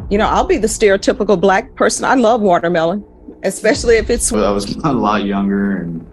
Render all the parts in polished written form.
You know, I'll be the stereotypical black person. I love watermelon, especially if it's. Well, I was a lot younger and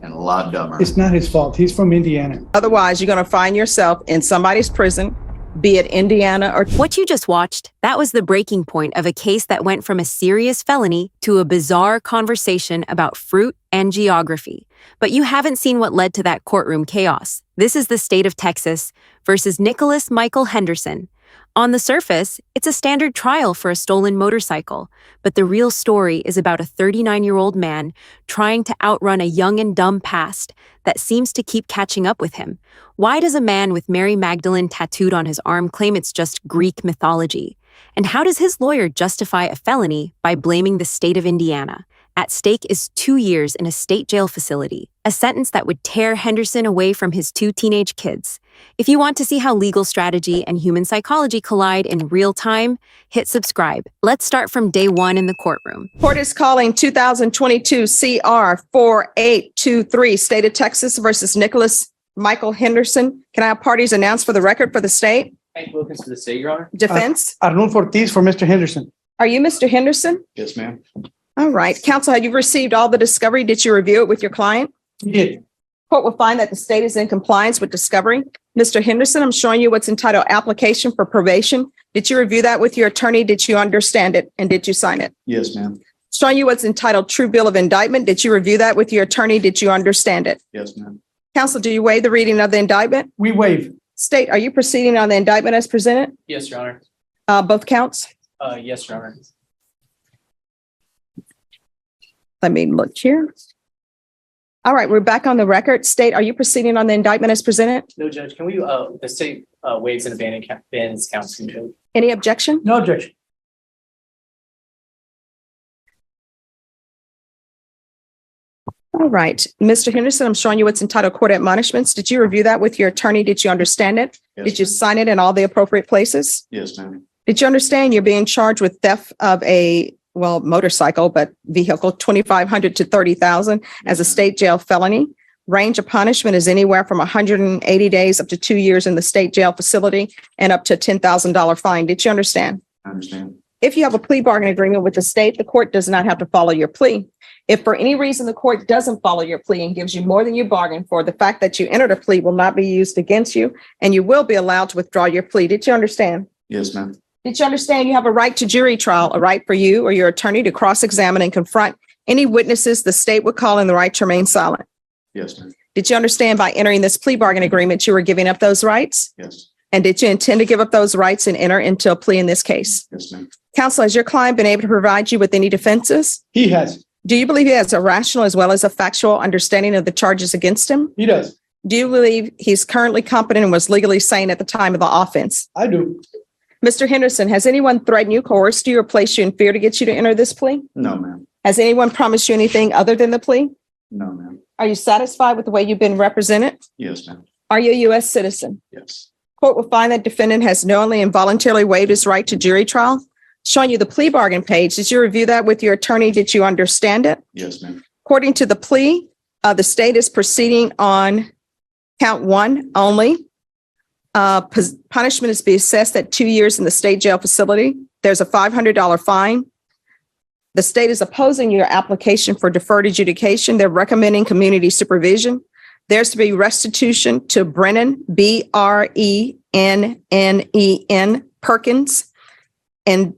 a lot dumber. It's not his fault. He's from Indiana. Otherwise, you're going to find yourself in somebody's prison, be it Indiana or. What you just watched, that was the breaking point of a case that went from a serious felony to a bizarre conversation about fruit and geography. But you haven't seen what led to that courtroom chaos. This is the state of Texas versus Nicholas Michael Henderson. On the surface, it's a standard trial for a stolen motorcycle, but the real story is about a 39-year-old man trying to outrun a young and dumb past that seems to keep catching up with him. Why does a man with Mary Magdalene tattooed on his arm claim it's just Greek mythology? And how does his lawyer justify a felony by blaming the state of Indiana? At stake is 2 years in a state jail facility, a sentence that would tear Henderson away from his 2 teenage kids. If you want to see how legal strategy and human psychology collide in real time, hit subscribe. Let's start from day 1 in the courtroom. Court is calling 2022 CR 4823, State of Texas versus Nicholas Michael Henderson. Can I have parties announced for the record for the state? Hank Wilkins for the state, Your Honor. Defense? Arnulfo Ortiz for Mr. Henderson. Are you Mr. Henderson? Yes, ma'am. All right. Counsel, have you received all the discovery? Did you review it with your client? He did. Court will find that the state is in compliance with discovery. Mr. Henderson, I'm showing you what's entitled application for probation. Did you review that with your attorney? Did you understand it? And did you sign it? Yes, ma'am. Showing you what's entitled true bill of indictment. Did you review that with your attorney? Did you understand it? Yes, ma'am. Counsel, do you waive the reading of the indictment? We waive. State, are you proceeding on the indictment as presented? Yes, Your Honor. Both counts? Yes, Your Honor. Let me look here. All right, we're back on the record. State, are you proceeding on the indictment as presented? No, Judge, can we, the state waives and abandons counts. Any objection? No objection. All right, Mr. Henderson, I'm showing you what's entitled court admonishments. Did you review that with your attorney? Did you understand it? Yes, Did you ma'am. sign it in all the appropriate places? Yes, ma'am. Did you understand you're being charged with theft of a, well, motorcycle, but vehicle, 2,500 to 30,000 as a state jail felony? Range of punishment is anywhere from 180 days up to 2 years in the state jail facility and up to a $10,000 fine. Did you understand? I understand. If you have a plea bargain agreement with the state, the court does not have to follow your plea. If for any reason the court doesn't follow your plea and gives you more than you bargained for, the fact that you entered a plea will not be used against you, and you will be allowed to withdraw your plea. Did you understand? Yes, ma'am. Did you understand you have a right to jury trial, a right for you or your attorney to cross-examine and confront any witnesses the state would call and the right to remain silent? Yes, ma'am. Did you understand by entering this plea bargain agreement, you were giving up those rights? Yes. And did you intend to give up those rights and enter into a plea in this case? Yes, ma'am. Counsel, has your client been able to provide you with any defenses? He has. Do you believe he has a rational as well as a factual understanding of the charges against him? He does. Do you believe he's currently competent and was legally sane at the time of the offense? I do. Mr. Henderson, has anyone threatened you, coerced you, or placed you in fear to get you to enter this plea? No, ma'am. Has anyone promised you anything other than the plea? No, ma'am. Are you satisfied with the way you've been represented? Yes, ma'am. Are you a U.S. citizen? Yes. Court will find that defendant has knowingly and voluntarily waived his right to jury trial. Showing you the plea bargain page. Did you review that with your attorney? Did you understand it? Yes, ma'am. According to the plea, the state is proceeding on count 1 only. Punishment is to be assessed at 2 years in the state jail facility. There's a $500 fine. The state is opposing your application for deferred adjudication. They're recommending community supervision. There's to be restitution to Brennan, Brennen, Perkins, and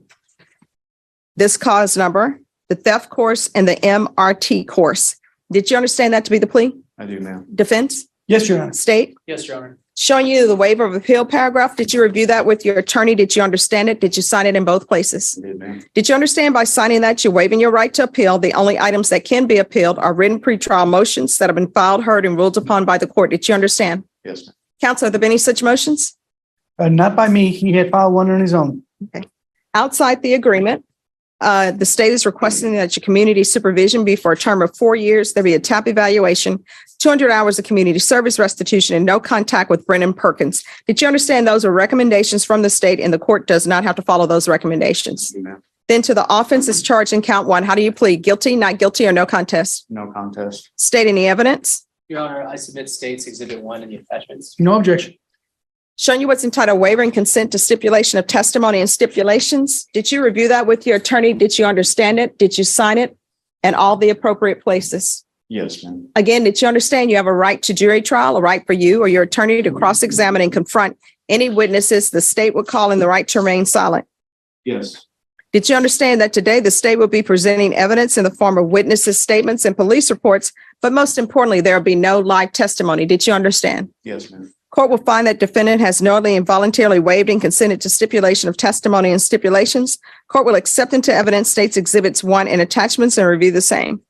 this cause number, the theft course, and the MRT course. Did you understand that to be the plea? I do, ma'am. Defense? Yes, Your Honor. State? Yes, Your Honor. Showing you the waiver of appeal paragraph. Did you review that with your attorney? Did you understand it? Did you sign it in both places? I did, ma'am. Did you understand by signing that you're waiving your right to appeal? The only items that can be appealed are written pretrial motions that have been filed, heard, and ruled upon by the court. Did you understand? Yes, ma'am. Counsel, have there been any such motions? Not by me. He had filed one on his own. Outside the agreement, the state is requesting that your community supervision be for a term of 4 years. There be a TAP evaluation, 200 hours of community service restitution, and no contact with Brennan Perkins. Did you understand those are recommendations from the state and the court does not have to follow those recommendations? I do, ma'am. Then to the offense is charged in count 1. How do you plead? Guilty, not guilty, or no contest? No contest. State any evidence? Your Honor, I submit States Exhibit 1 and the attachments. No objection. Showing you what's entitled waiver and consent to stipulation of testimony and stipulations. Did you review that with your attorney? Did you understand it? Did you sign it? And all the appropriate places? Yes, ma'am. Again, did you understand you have a right to jury trial, a right for you or your attorney to cross-examine and confront any witnesses the state would call in the right to remain silent? Yes. Did you understand that today the state will be presenting evidence in the form of witnesses' statements and police reports, but most importantly, there will be no live testimony? Did you understand? Yes, ma'am. Court will find that defendant has knowingly and voluntarily waived and consented to stipulation of testimony and stipulations. Court will accept into evidence states exhibits 1 and attachments and review the same.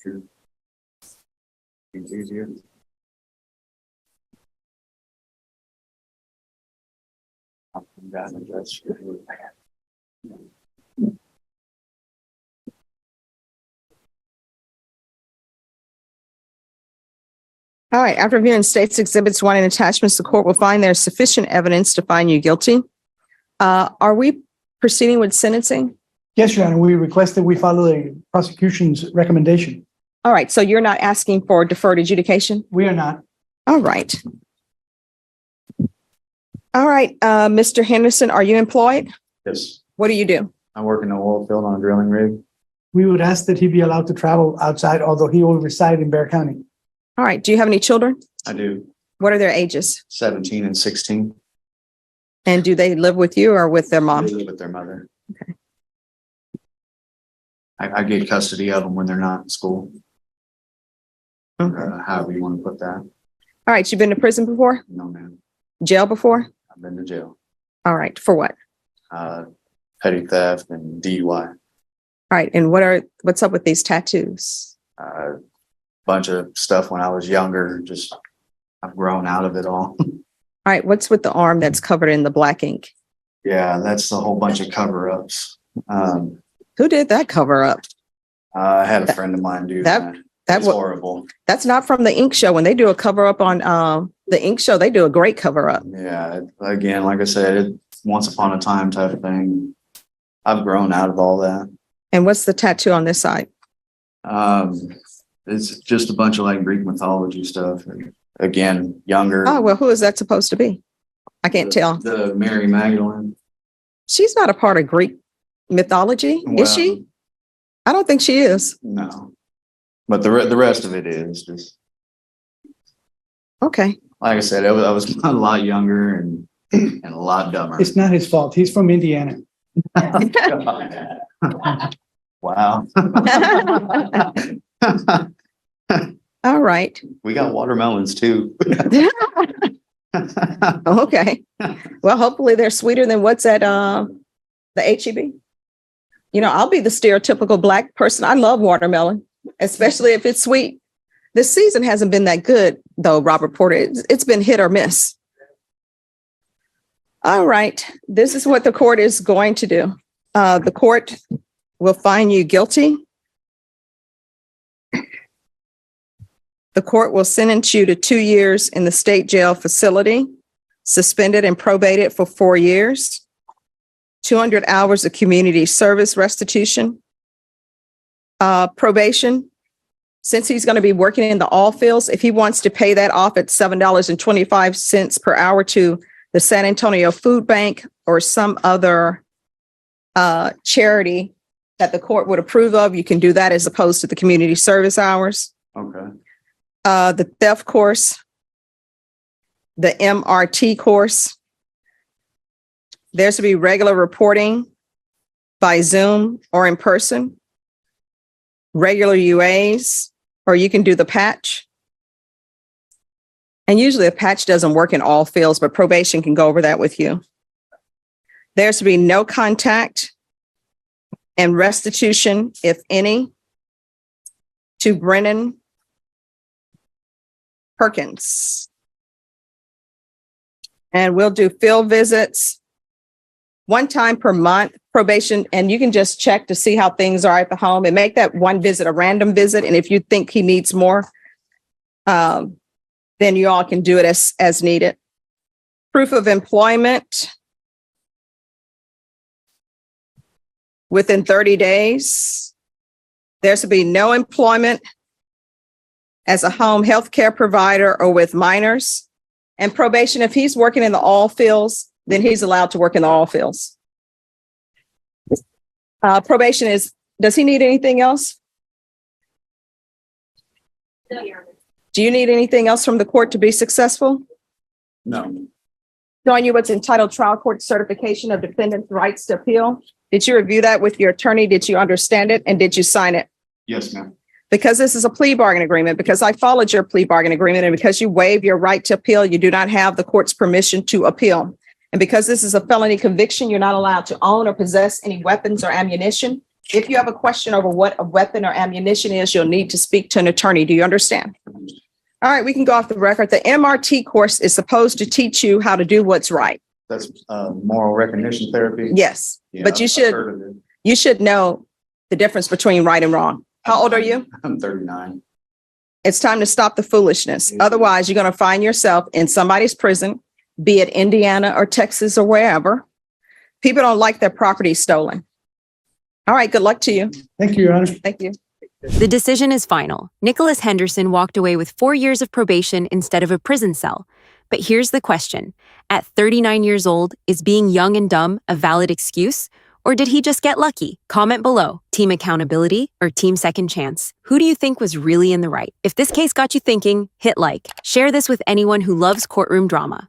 Sure. It's easier. Up and down and that's good. All right, after reviewing states exhibits 1 and attachments, the court will find there's sufficient evidence to find you guilty. Are we proceeding with sentencing? Yes, Your Honor, we requested we follow the prosecution's recommendation. All right, so you're not asking for deferred adjudication? We are not. All right. All right, Mr. Henderson, are you employed? Yes. What do you do? I work in the oil field on a drilling rig. We would ask that he be allowed to travel outside, although he will reside in Bear County. All right, do you have any children? I do. What are their ages? 17 and 16. And do they live with you or with their mom? They live with their mother. Okay. I get custody of them when they're not in school. Okay. However you want to put that. All right, you've been to prison before? No, ma'am. Jail before? I've been to jail. All right, for what? Petty theft and DUI. All right, and what's up with these tattoos? Bunch of stuff when I was younger. Just I've grown out of it all. All right, what's with the arm that's covered in the black ink? Yeah, that's a whole bunch of cover-ups. Who did that cover up? I had a friend of mine do that. That's horrible. That's not from the ink show. When they do a cover up on the ink show, they do a great cover up. Yeah, again, like I said, it's once upon a time type of thing. I've grown out of all that. And what's the tattoo on this side? It's just a bunch of like Greek mythology stuff. Again, younger. Oh, well, who is that supposed to be? I can't tell. The Mary Magdalene. She's not a part of Greek mythology, is she? I don't think she is. No. But the rest of it is just. Okay. Like I said, I was a lot younger and a lot dumber. It's not his fault. He's from Indiana. Wow. All right. We got watermelons too. Okay. Well, hopefully they're sweeter than what's at the HEB. You know, I'll be the stereotypical Black person. I love watermelon, especially if it's sweet. This season hasn't been that good, though, Robert Porter. It's been hit or miss. All right. This is what the court is going to do. The court will find you guilty. The court will sentence you to 2 years in the state jail facility, suspended and probated for 4 years. 200 hours of community service restitution. Probation, since he's going to be working in the all fields, if he wants to pay that off at $7.25 per hour to the San Antonio Food Bank or some other charity that the court would approve of, you can do that as opposed to the community service hours. Okay. The theft course, the MRT course. There's to be regular reporting by Zoom or in person. Regular UAs, or you can do the patch. And usually a patch doesn't work in all fields, but probation can go over that with you. There's to be no contact and restitution, if any, to Brennan Perkins. And we'll do field visits one time per month. Probation, and you can just check to see how things are at the home and make that one visit a random visit. And if you think he needs more, then you all can do it as needed. Proof of employment within 30 days. There's to be no employment as a home health care provider or with minors. And probation, if he's working in the all fields, then he's allowed to work in the all fields. Probation is, does he need anything else? No, Your Honor. Do you need anything else from the court to be successful? No. Showing you what's entitled trial court certification of defendant's rights to appeal. Did you review that with your attorney? Did you understand it? And did you sign it? Yes, ma'am. Because this is a plea bargain agreement, because I followed your plea bargain agreement, and because you waive your right to appeal, you do not have the court's permission to appeal. And because this is a felony conviction, you're not allowed to own or possess any weapons or ammunition. If you have a question over what a weapon or ammunition is, you'll need to speak to an attorney. Do you understand? All right, we can go off the record. The MRT course is supposed to teach you how to do what's right. That's moral recognition therapy. Yes, Yeah, but I've heard of it. you should know the difference between right and wrong. How old are you? I'm 39. It's time to stop the foolishness. Yeah. Otherwise, you're going to find yourself in somebody's prison, be it Indiana or Texas or wherever. People don't like their property stolen. All right, good luck to you. Thank you, Your Honor. Thank you. The decision is final. Nicholas Henderson walked away with 4 years of probation instead of a prison cell. But here's the question. At 39 years old, is being young and dumb a valid excuse? Or did he just get lucky? Comment below. Team accountability or team second chance? Who do you think was really in the right? If this case got you thinking, hit like. Share this with anyone who loves courtroom drama.